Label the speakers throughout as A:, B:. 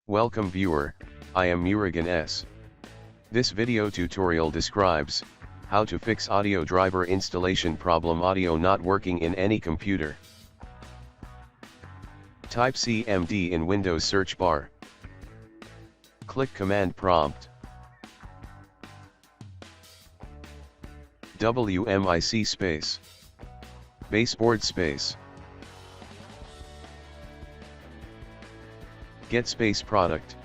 A: Welcome viewer, I am Murugan S. This video tutorial describes how to fix audio driver installation problem, audio not working in any computer. Type CMD in Windows search bar. Click command prompt. WMIC space. Baseboard space. Get space product.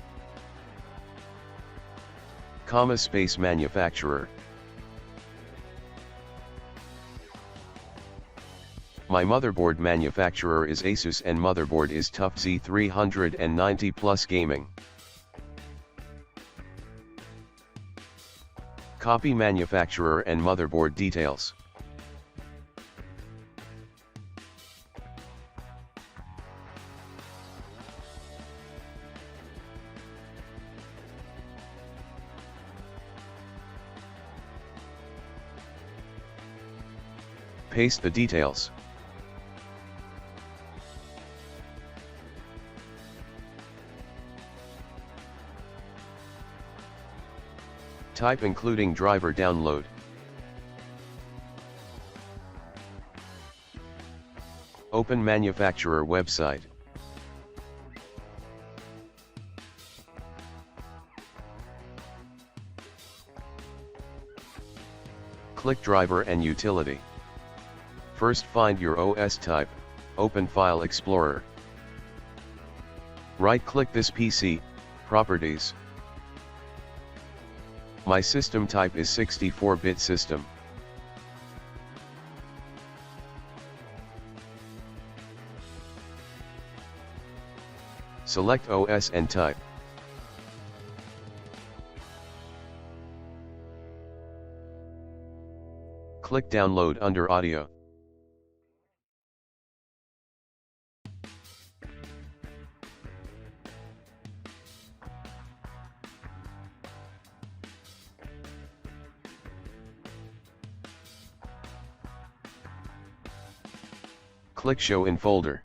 A: Comma space manufacturer. My motherboard manufacturer is Asus and motherboard is TUF Z390 Plus Gaming. Copy manufacturer and motherboard details. Paste the details. Type including driver download. Open manufacturer website. Click driver and utility. First find your OS type, open File Explorer. Right-click this PC, Properties. My system type is 64-bit system. Select OS and type. Click Download under Audio. Click Show in folder.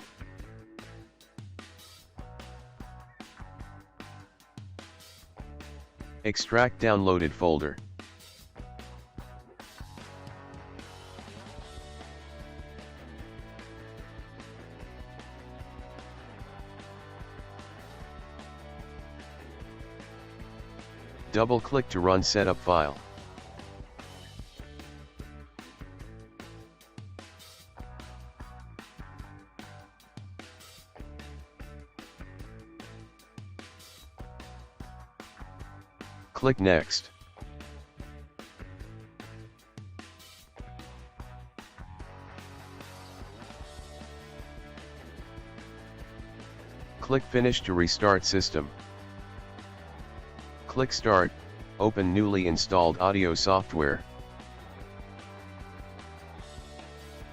A: Extract downloaded folder. Double-click to run setup file. Click Next. Click Finish to restart system. Click Start, open newly installed audio software.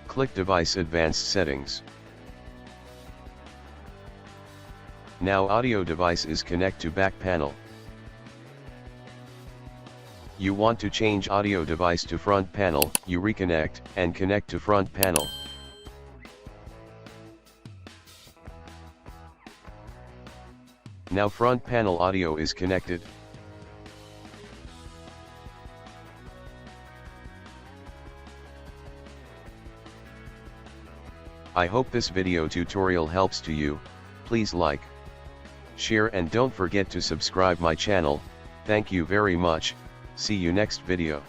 A: Click Device Advanced Settings. Now audio device is connect to back panel. You want to change audio device to front panel, you reconnect, and connect to front panel. Now front panel audio is connected. I hope this video tutorial helps to you. Please like, share and don't forget to subscribe my channel. Thank you very much. See you next video.